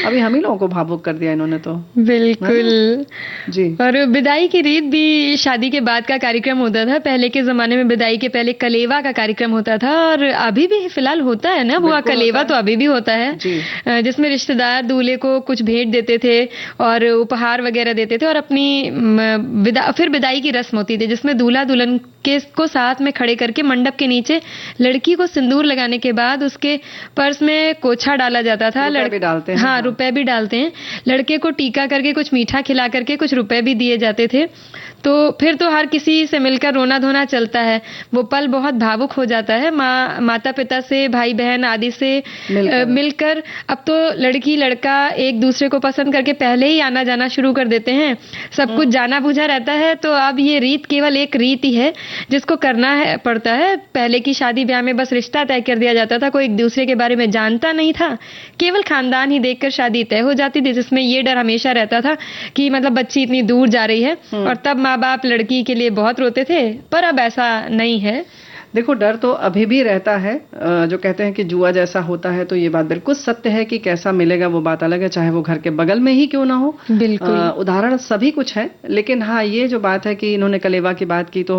अभी हम ही लोगों को भावुक कर दिया इन्होंने तो।
बिल्कुल।
जी
और विदाई की रीत भी शादी के बाद का कार्यक्रम होता था। पहले के जमाने में विदाई के पहले कलेवा का कार्यक्रम होता था, और अभी भी फिलहाल होता है ना बुआ,
बिल्कुल
कलेवा
होता
तो
है।
अभी भी होता है।
जी।
जिसमें रिश्तेदार दूल्हे को कुछ भेंट देते थे और उपहार वगैरह देते थे, और अपनी फिर विदाई की रस्म होती थी जिसमें दूल्हा दुल्हन के को साथ में खड़े करके मंडप के नीचे लड़की को सिंदूर लगाने के बाद उसके पर्स में कोछा डाला जाता था।
रुपए भी डालते हैं,
हाँ,
हाँ।
रुपए भी डालते हैं। लड़के को टीका करके कुछ मीठा खिला करके कुछ रुपए भी दिए जाते थे। तो फिर तो हर किसी से मिलकर रोना धोना चलता है। वो पल बहुत भावुक हो जाता है। माता पिता से, भाई बहन आदि से मिलकर अब तो लड़की लड़का एक दूसरे को पसंद करके पहले ही आना जाना शुरू कर देते हैं। सब कुछ जाना बुझा रहता है। तो अब ये रीत केवल एक रीत ही है जिसको करना है पड़ता है। पहले की शादी ब्याह में बस रिश्ता तय कर दिया जाता था, कोई एक दूसरे के बारे में जानता नहीं था, केवल खानदान ही देखकर शादी तय हो जाती थी, जिसमें ये डर हमेशा रहता था कि मतलब बच्ची इतनी दूर जा रही है। और तब माँ बाप लड़की के लिए बहुत रोते थे, पर अब ऐसा नहीं है।
देखो, डर तो अभी भी रहता है। जो कहते हैं कि जुआ जैसा होता है, तो ये बात बिल्कुल सत्य है कि कैसा मिलेगा वो बात अलग है, चाहे वो घर के बगल में ही क्यों ना हो।
बिल्कुल।
उदाहरण सभी कुछ है, लेकिन हाँ ये जो बात है कि इन्होंने कलेवा की बात की, तो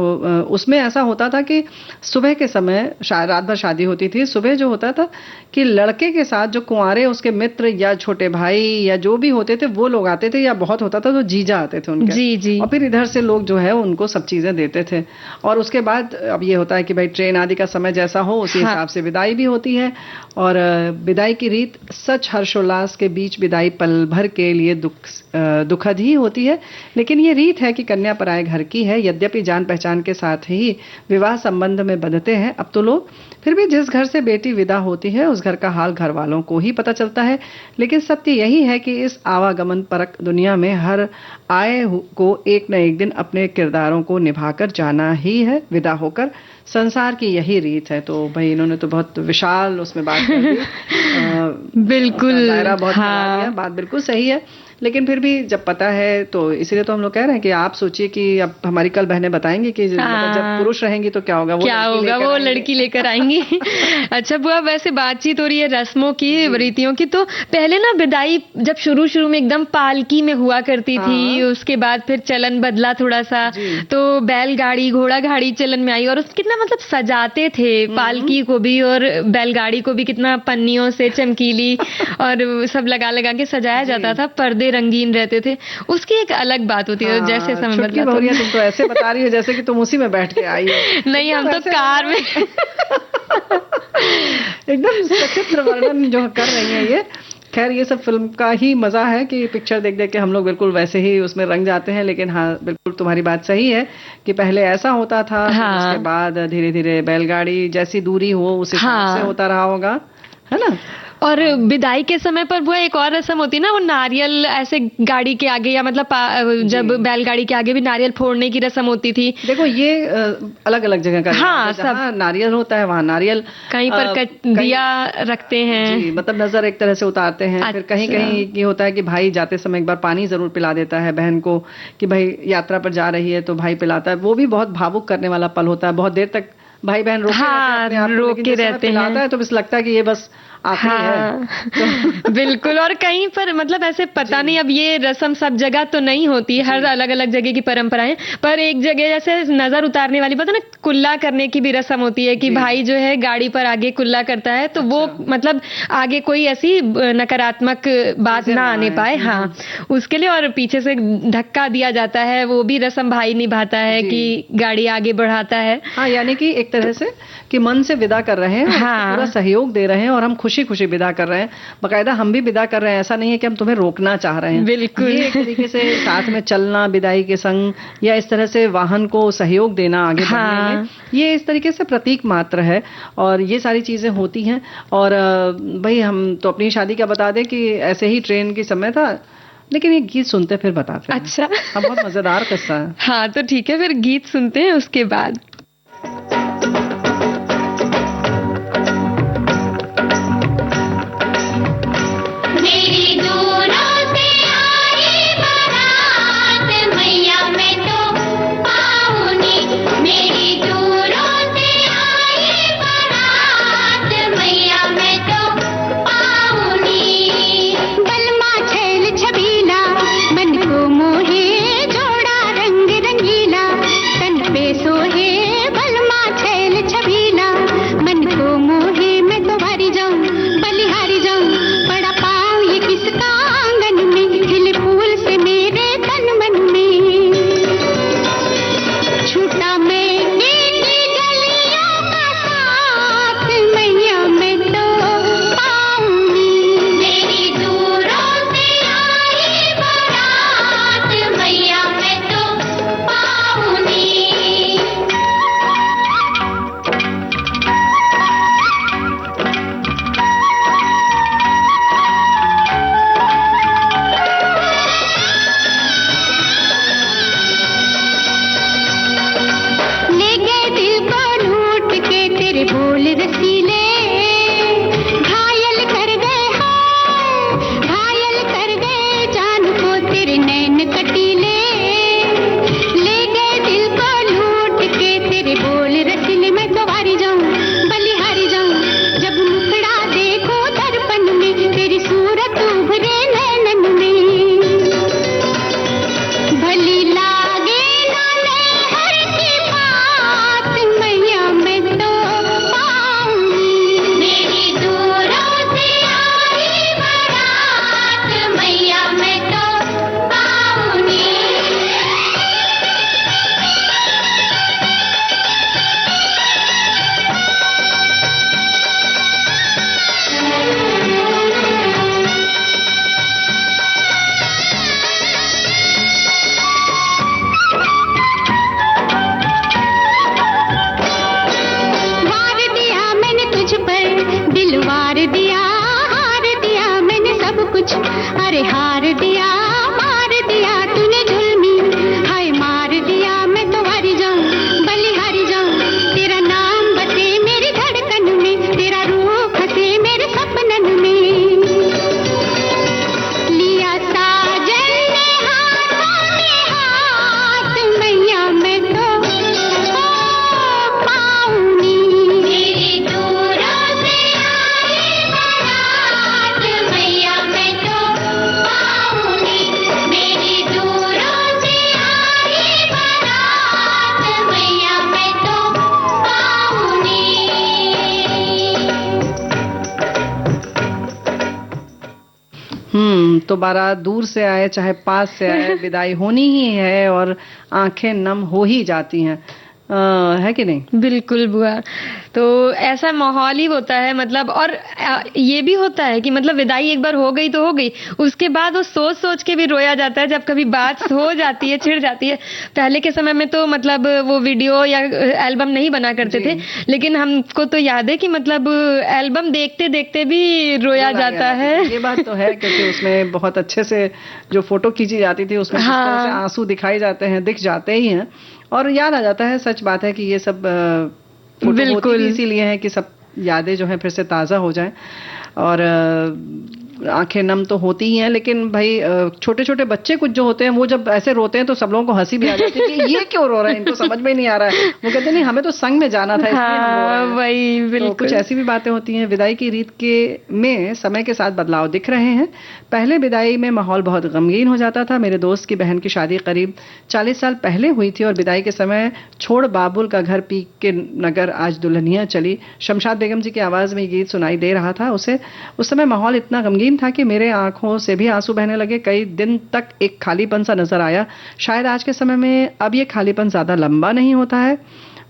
उसमें ऐसा होता था कि सुबह के समय रात भर शादी होती थी। सुबह जो होता था कि लड़के के साथ जो कुंवारे उसके मित्र या छोटे भाई या जो भी होते थे वो लोग आते थे, या बहुत होता था तो जीजा आते थे उनके।
जी जी।
और फिर इधर से लोग जो है उनको सब चीजें देते थे। और उसके बाद अब ये होता है कि भाई ट्रेन आदि का समय जैसा हो उसी हिसाब से विदाई भी होती है। और विदाई की रीत सच हर्षोल्लास के बीच विदाई पल भर के लिए दुखद ही होती है, लेकिन ये रीत है कि कन्या पराए घर की है। यद्यपि जान पहचान के साथ ही विवाह संबंध में बंधते हैं अब तो लोग, फिर भी जिस घर से बेटी विदा होती है उस घर का हाल घर वालों को ही पता चलता है। लेकिन सत्य यही है कि इस आवागमन परक दुनिया में हर आए को एक न एक दिन अपने किरदारों को निभाकर जाना ही है। विदा होकर संसार की यही रीत है। तो भाई इन्होंने तो बहुत विशाल उसमें बात कर दी।
बिल्कुल।
दायरा बहुत बड़ा
हाँ।
दिया, बात बिल्कुल सही है। लेकिन फिर भी जब पता है तो इसीलिए तो हम लोग कह रहे हैं कि आप सोचिए कि अब हमारी कल बहनें बताएंगी कि मतलब जब पुरुष रहेंगी तो क्या होगा,
क्या होगा, वो लड़की लेकर आएंगी। अच्छा बुआ, वैसे बातचीत हो रही है रस्मों की, रीतियों की, तो पहले ना विदाई जब शुरू शुरू में एकदम पालकी में हुआ करती थी, उसके बाद फिर चलन बदला थोड़ा सा, तो बैलगाड़ी घोड़ा गाड़ी चलन में आई, और उस कितना मतलब सजाते थे पालकी को भी और बैलगाड़ी को भी, कितना पन्नियों से चमकीली और सब लगा लगा के सजाया जाता था, पर्दे रंगीन रहते थे, उसकी एक अलग बात होती है। जैसे समय बदला
बहुरिया तुम तो ऐसे बता रही हो जैसे कि तुम उसी में बैठ के आई हो।
नहीं, हम तो कार में।
एकदम सचित्र वर्णन जो कर रही है ये। खैर ये सब फिल्म का ही मजा है कि पिक्चर देख देख के हम लोग बिल्कुल वैसे ही उसमें रंग जाते हैं। लेकिन हाँ बिल्कुल तुम्हारी बात सही है कि पहले ऐसा होता था।
हाँ।
उसके बाद धीरे धीरे बैलगाड़ी जैसी दूरी हो उस हिसाब से होता रहा होगा, है ना।
और विदाई के समय पर वो एक और रस्म होती है ना, वो नारियल ऐसे गाड़ी के आगे, या मतलब जब बैलगाड़ी के आगे भी नारियल फोड़ने की रस्म होती थी।
देखो ये अलग अलग जगह का,
हाँ,
जहाँ नारियल होता है वहाँ नारियल,
कहीं पर दिया रखते हैं
जी, मतलब नजर एक तरह से उतारते हैं। फिर कहीं कहीं ये होता है कि भाई जाते समय एक बार पानी जरूर पिला देता है बहन को, कि भाई यात्रा पर जा रही है तो भाई पिलाता है। वो भी बहुत भावुक करने वाला पल होता है। बहुत देर तक भाई बहन रोके रहते हैं,
रोके रहते हैं,
है तो बस लगता है कि ये बस आखिरी है।
हाँ बिल्कुल। और कहीं पर मतलब ऐसे पता नहीं, अब ये रस्म सब जगह तो नहीं होती, हर अलग अलग जगह की परंपराएं, पर एक जगह जैसे नजर उतारने वाली पता ना, कुल्ला करने की भी रस्म होती है कि
जी।
भाई जो है गाड़ी पर आगे कुल्ला करता है, तो वो
अच्छा।
मतलब आगे कोई ऐसी नकारात्मक बात
चीजें
ना
ना
आने
आए।
पाए, हाँ उसके लिए। और पीछे से धक्का दिया जाता है, वो भी रस्म भाई निभाता है
जी।
कि गाड़ी आगे बढ़ाता है।
हाँ, यानी कि एक तरह से कि मन से विदा कर रहे हैं और उसको
हाँ।
पूरा सहयोग दे रहे हैं और हम खुशी खुशी विदा कर रहे हैं। बकायदा हम भी विदा कर रहे हैं, ऐसा नहीं है कि हम तुम्हें रोकना चाह रहे हैं।
बिल्कुल।
ये एक तरीके से साथ में चलना विदाई के संग, या इस तरह से वाहन को सहयोग देना आगे बढ़ने
हाँ।
में, ये इस तरीके से प्रतीक मात्र है और ये सारी चीजें होती हैं। और भाई हम तो अपनी शादी का बता दें कि ऐसे ही ट्रेन की समय था, लेकिन ये गीत सुनते फिर बताते हैं।
अच्छा।
हाँ, बहुत मजेदार किस्सा है।
हाँ तो ठीक है, फिर गीत सुनते हैं उसके बाद।
मेरी दूरों से आई बारात मैया मैं तो पाऊंगी, मेरी दूरों से आई बारात मैया मैं तो पाऊंगी। बलमा छैल छबीला मन को मोहे जोड़ा रंग रंगीला, तन पे सोहे बलमा छैल छबीला मन को मोहे, मैं तो हारी जाऊं बलिहारी जाऊं, बड़ा पाऊं ये किसका आंगन में, खिले फूल से मेरे तन मन में। छूटा मैंने की गलियों का साथ मैया मैं तो पाऊंगी, मेरी दूरों से आई बारात मैया मैं तो पाऊंगी। ले गए दिल को लूट के तेरे बोल रसीले, घायल कर गए हाय घायल कर गए जान को तेरे नैन कटीले। ले गए दिल को लूट के तेरे बोल रसीले, मैं तो हारी जाऊं बलिहारी जाऊं, जब मुखड़ा देखो दर्पण में तेरी सूरत उभरे नैनन में। भली लागे ना नहर की बात मैया मैं तो पाऊंगी, मेरी दूरों से आई बारात मैया मैं तो पाऊंगी। वार दिया मैंने तुझ पर दिल वार दिया, हार दिया मैंने सब कुछ, अरे हार दिया मार दिया तूने जुल्मी, हाय मार दिया मैं तो हारी जाऊं बलिहारी जाऊं, तेरा नाम बसे मेरी धड़कन में, तेरा रूप हंसे मेरे सपनन में। लिया साजन ने हाथों में हाथ मैया मैं तो पाऊंगी, मेरी दूरों से आई बारात मैया मैं तो पाऊंगी, मेरी दूरों से आई बारात मैया मैं तो पाऊंगी।
तो बारात दूर से आए चाहे पास से आए, विदाई होनी ही है और आंखें नम हो ही जाती हैं, है कि नहीं?
बिल्कुल बुआ। तो ऐसा माहौल ही होता है मतलब। और ये भी होता है कि मतलब विदाई एक बार हो गई तो हो गई, उसके बाद वो सोच सोच के भी रोया जाता है जब कभी बात हो जाती है, छिड़ जाती है। पहले के समय में तो मतलब वो वीडियो या एल्बम नहीं बना करते
जी।
थे, लेकिन हमको तो याद है कि मतलब एल्बम देखते देखते भी रोया
रुलाया
जाता है।
ये बात तो है, क्योंकि उसमें बहुत अच्छे से जो फोटो खींची जाती थी उसमें किस तरह से
हाँ।
आंसू दिखाई जाते हैं, दिख जाते ही हैं और याद आ जाता है। सच बात है कि ये सब फोटो होती
बिल्कुल।
भी इसीलिए है कि सब यादें जो हैं फिर से ताज़ा हो जाएं। और आंखें नम तो होती ही हैं, लेकिन भाई छोटे छोटे बच्चे कुछ जो होते हैं वो जब ऐसे रोते हैं तो सब लोगों को हंसी भी आ जाती है कि ये क्यों रो रहे हैं, इनको समझ में नहीं आ रहा है। वो कहते नहीं हमें तो संग में जाना था इसलिए हम रो रहे
हाँ
हैं।
वही
तो
बिल्कुल।
कुछ ऐसी भी बातें होती हैं। विदाई की रीत के में समय के साथ बदलाव दिख रहे हैं। पहले विदाई में माहौल बहुत गमगीन हो जाता था। मेरे दोस्त की बहन की शादी करीब 40 साल पहले हुई थी और विदाई के समय छोड़ बाबुल का घर पीक के नगर आज दुल्हनिया चली, शमशाद बेगम जी की आवाज में ये गीत सुनाई दे रहा था। उसे उस समय माहौल इतना गमगीन था कि मेरे आंखों से भी आंसू बहने लगे। कई दिन तक एक खालीपन सा नजर आया। शायद आज के समय में अब ये खालीपन ज्यादा लंबा नहीं होता है।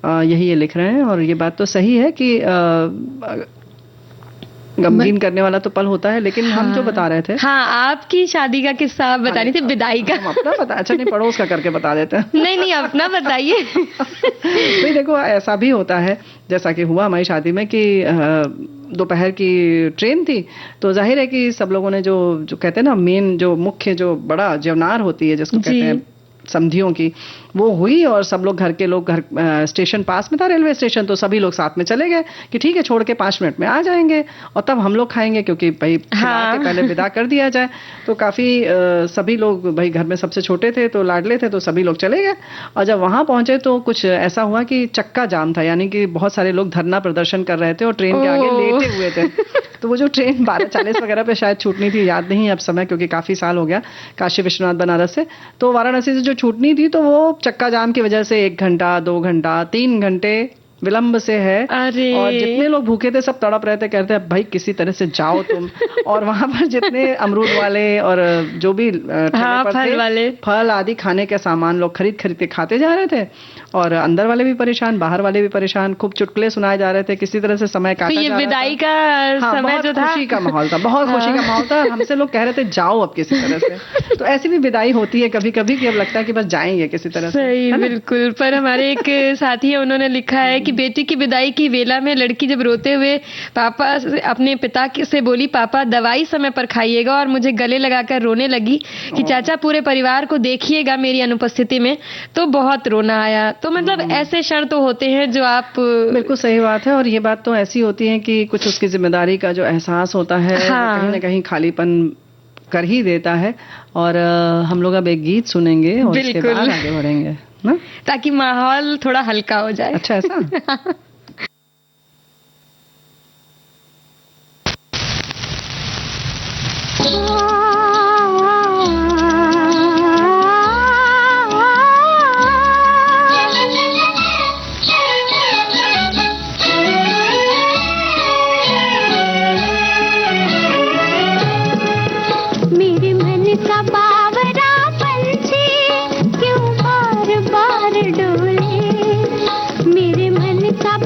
यही ये लिख रहे हैं और ये बात तो सही है कि गमगीन करने वाला तो पल होता है, लेकिन हम जो बता रहे थे
हाँ आपकी शादी का किस्सा आप बता रही थी, विदाई का।
हम अपना बता, अच्छा नहीं पड़ोस का करके बता देते हैं।
नहीं नहीं अपना बताइए।
भाई देखो ऐसा भी होता है, जैसा कि हुआ हमारी शादी में कि दोपहर की ट्रेन थी, तो जाहिर है कि सब लोगों ने जो जो कहते हैं ना मेन जो मुख्य जो बड़ा जवनार होती है जिसको कहते हैं समधियों की, वो हुई और सब लोग घर के लोग घर स्टेशन पास में था रेलवे स्टेशन, तो सभी लोग साथ में चले गए कि ठीक है छोड़ के 5 मिनट में आ जाएंगे और तब हम लोग खाएंगे क्योंकि भाई खिला के पहले विदा कर दिया जाए। तो काफी सभी लोग भाई घर में सबसे छोटे थे तो लाडले थे तो सभी लोग चले गए और जब वहां पहुंचे तो कुछ ऐसा हुआ कि चक्का जाम था, यानी कि बहुत सारे लोग धरना प्रदर्शन कर रहे थे और ट्रेन के आगे लेटे हुए थे। तो वो जो ट्रेन 12:40 वगैरह पे शायद छूटनी थी, याद नहीं अब समय क्योंकि काफी साल हो गया, काशी विश्वनाथ बनारस से, तो वाराणसी से जो छूटनी थी तो वो चक्का जाम की वजह से 1 घंटा 2 घंटा 3 घंटे विलंब से है।
अरे
और जितने लोग भूखे थे सब तड़प रहे थे, कहते हैं भाई किसी तरह से जाओ तुम। और वहां पर जितने अमरूद वाले और जो भी
हाँ, फल वाले
फल आदि खाने के सामान लोग खरीद खरीद के खाते जा रहे थे और अंदर वाले भी परेशान बाहर वाले भी परेशान, खूब चुटकुले सुनाए जा रहे थे, किसी तरह से समय काटा
तो ये
जा रहा था।
विदाई का समय जो था
खुशी का माहौल था, बहुत खुशी का माहौल था। हमसे लोग कह रहे थे जाओ अब किसी तरह से। तो ऐसी भी विदाई होती है कभी कभी कि अब लगता है कि बस जाएंगे किसी तरह से।
सही बिल्कुल। पर हमारे एक साथी है, उन्होंने लिखा है कि बेटी की विदाई की वेला में लड़की जब रोते हुए पापा अपने पिता से बोली पापा दवाई समय पर खाइएगा, और मुझे गले लगाकर रोने लगी कि चाचा पूरे परिवार को देखिएगा मेरी अनुपस्थिति में, तो बहुत रोना आया। तो मतलब ऐसे क्षण तो होते हैं जो आप
बिल्कुल सही बात है। और ये बात तो ऐसी होती है कि कुछ उसकी जिम्मेदारी का जो एहसास होता है वो कहीं ना कहीं खालीपन कर ही देता है। और हम लोग अब एक गीत सुनेंगे और उसके बाद आगे बढ़ेंगे ना,
ताकि माहौल थोड़ा हल्का हो जाए।
अच्छा ऐसा
मेरे मन का बावरा पंछी क्यों बार बार डोले, मेरे मन का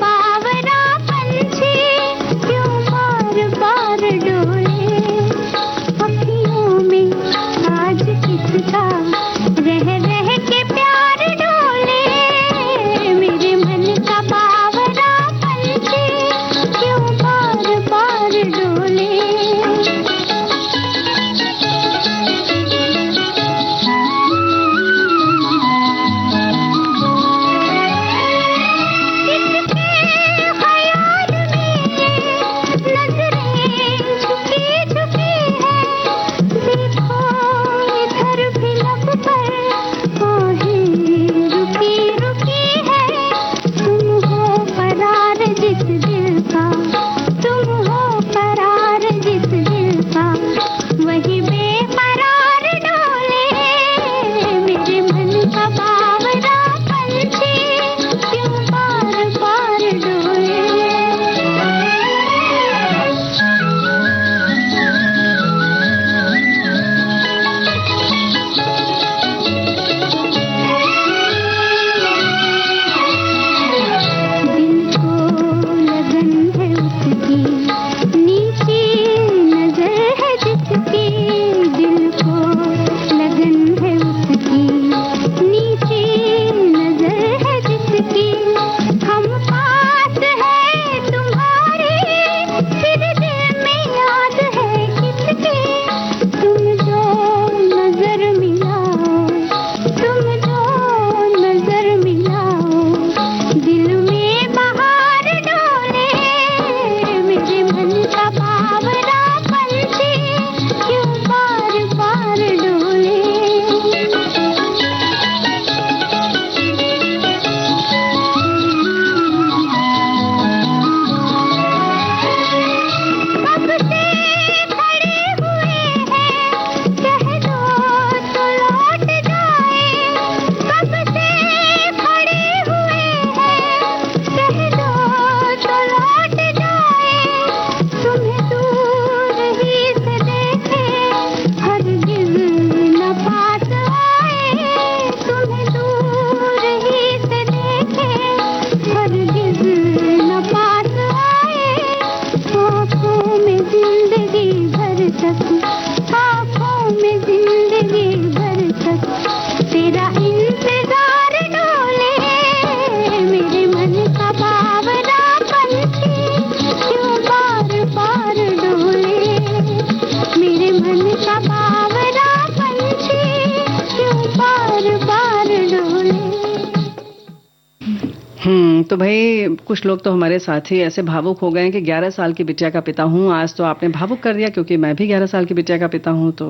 तो भाई कुछ लोग तो हमारे साथी ऐसे भावुक हो गए हैं कि 11 साल की बिटिया का पिता हूँ। आज तो आपने भावुक कर दिया, क्योंकि मैं भी 11 साल की बिटिया का पिता हूँ। तो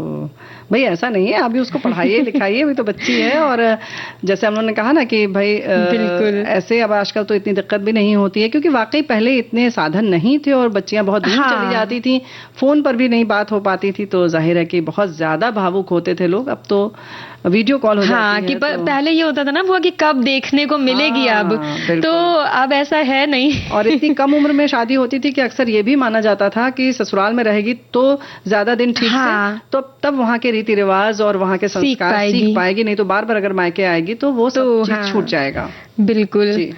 भाई ऐसा नहीं है, आप भी उसको पढ़ाइए लिखाइए, अभी तो बच्ची है। और जैसे हम लोगों ने कहा ना कि भाई
बिल्कुल।
ऐसे अब आजकल तो इतनी दिक्कत भी नहीं होती है, क्योंकि वाकई पहले इतने साधन नहीं थे और बच्चियां बहुत दूर
हाँ।
चली जाती थी, फोन पर भी नहीं बात हो पाती थी। तो जाहिर है कि बहुत ज्यादा भावुक होते थे लोग। अब तो वीडियो कॉल हो
हाँ
जाती
कि
है तो
पहले ये होता था ना वो कि कब देखने को मिलेगी अब,
हाँ, बिल्कुल।
तो अब ऐसा है नहीं।
और इतनी कम उम्र में शादी होती थी कि अक्सर ये भी माना जाता था कि ससुराल में रहेगी तो ज्यादा दिन ठीक
हाँ।
से, तो तब वहाँ के रीति रिवाज और वहाँ के संस्कार सीख पाएगी। नहीं तो बार बार अगर मायके आएगी तो वो सब
तो
चीज
हाँ,
छूट जाएगा।
बिल्कुल।
जी।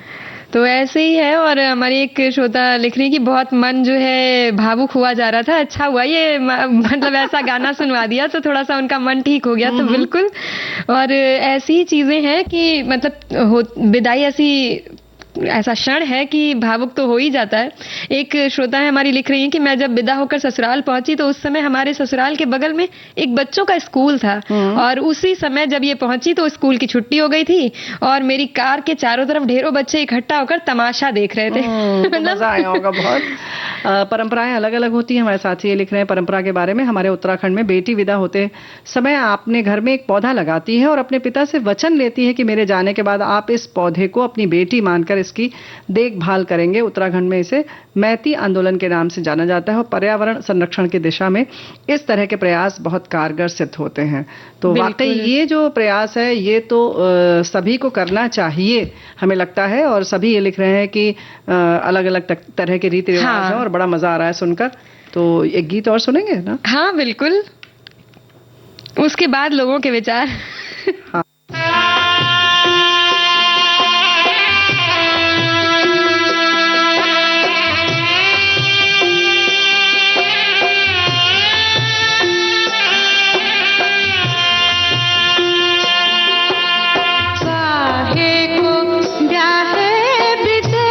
तो ऐसे ही है। और हमारी एक श्रोता लिख रही है कि बहुत मन जो है भावुक हुआ जा रहा था, अच्छा हुआ ये मतलब ऐसा गाना सुनवा दिया तो थोड़ा सा उनका मन ठीक हो गया। तो बिल्कुल। और ऐसी ही चीजें हैं कि मतलब विदाई ऐसा क्षण है कि भावुक तो हो ही जाता है। एक श्रोता है हमारी लिख रही है कि मैं जब विदा होकर ससुराल पहुंची तो उस समय हमारे ससुराल के बगल में एक बच्चों का स्कूल था, और उसी समय जब ये पहुंची तो स्कूल की छुट्टी हो गई थी और मेरी कार के चारों तरफ ढेरों बच्चे इकट्ठा होकर तमाशा देख रहे थे।
तो मजा आया होगा बहुत। परंपराएं अलग अलग होती हैं। हमारे साथी ये लिख रहे हैं परंपरा के बारे में, हमारे उत्तराखंड में बेटी विदा होते समय अपने घर में एक पौधा लगाती है और अपने पिता से वचन लेती है कि मेरे जाने के बाद आप इस पौधे को अपनी बेटी मानकर इसकी देखभाल करेंगे। उत्तराखंड में इसे मैती आंदोलन के नाम से जाना जाता है और पर्यावरण संरक्षण की दिशा में इस तरह के प्रयास बहुत कारगर सिद्ध होते हैं। तो वाकई ये जो प्रयास है ये तो सभी को करना चाहिए हमें लगता है। और सभी ये लिख रहे हैं कि अलग अलग तरह के रीति रिवाज हैं और बड़ा मजा आ रहा है सुनकर। तो एक गीत और सुनेंगे ना?
हाँ बिल्कुल, उसके बाद लोगों के विचार।
हाँ।
काहे को ब्याहे बिदे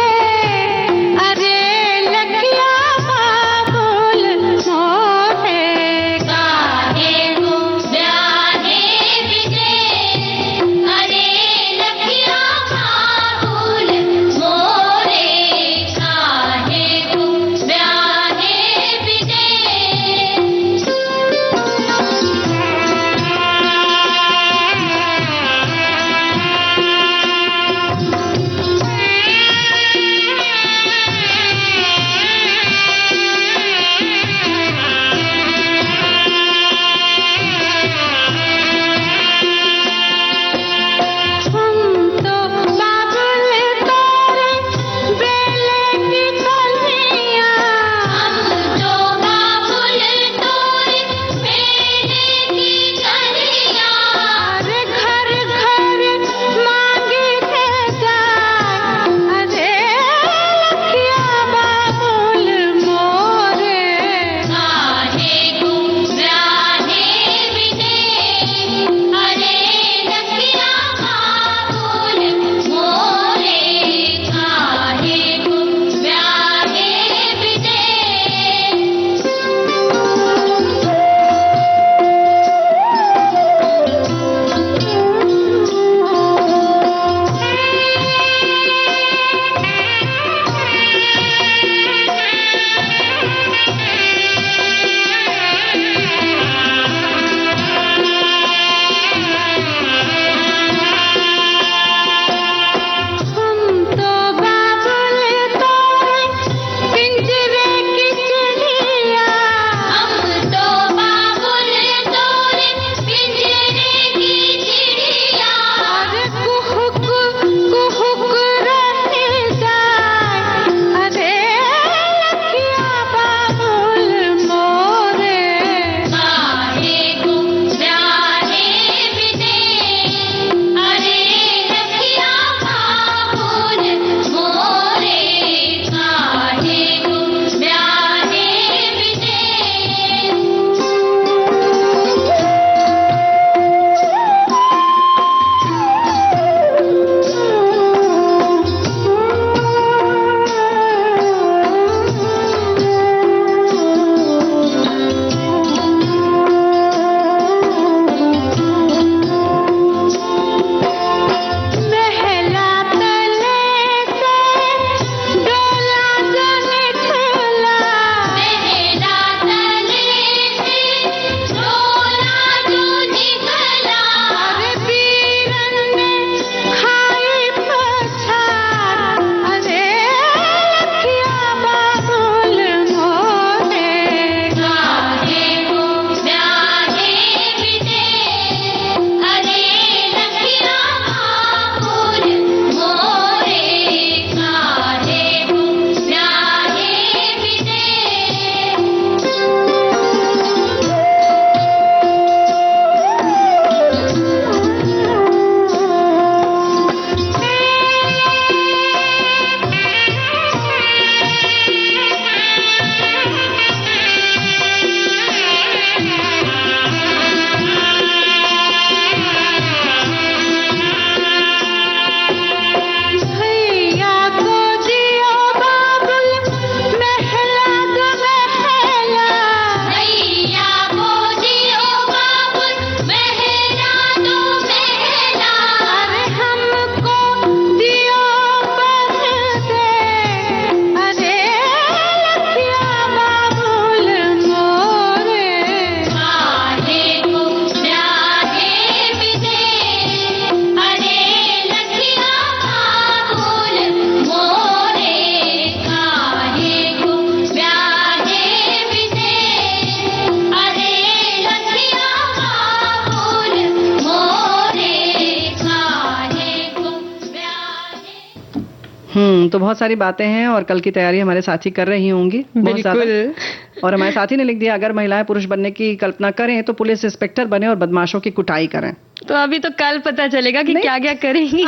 तो बहुत सारी बातें हैं और कल की तैयारी हमारे साथी कर रही होंगी बहुत ज्यादा।
बिल्कुल।
और हमारे साथी ने लिख दिया, अगर महिलाएं पुरुष बनने की कल्पना करें तो पुलिस इंस्पेक्टर बने और बदमाशों की कुटाई करें।
तो अभी तो कल पता चलेगा कि
नहीं।
क्या क्या करेंगी।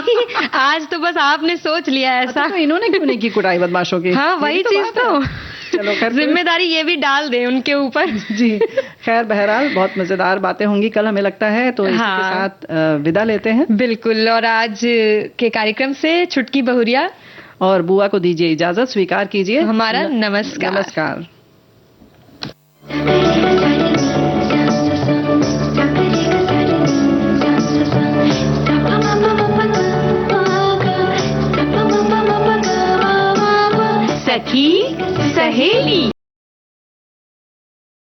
आज तो बस आपने सोच लिया ऐसा।
तो इन्होंने क्यों नहीं की कुटाई बदमाशों की?
हाँ,
ये
वही
भी
चीज
बात
तो।
है। चलो खैर
जिम्मेदारी ये भी डाल दे उनके ऊपर।
जी खैर बहरहाल बहुत मजेदार बातें होंगी कल हमें लगता है, तो इसी के
हाँ।
साथ विदा लेते हैं
बिल्कुल। और आज के कार्यक्रम से छुटकी बहुरिया
और बुआ को दीजिए इजाजत, स्वीकार कीजिए
हमारा नमस्कार।
नमस्कार।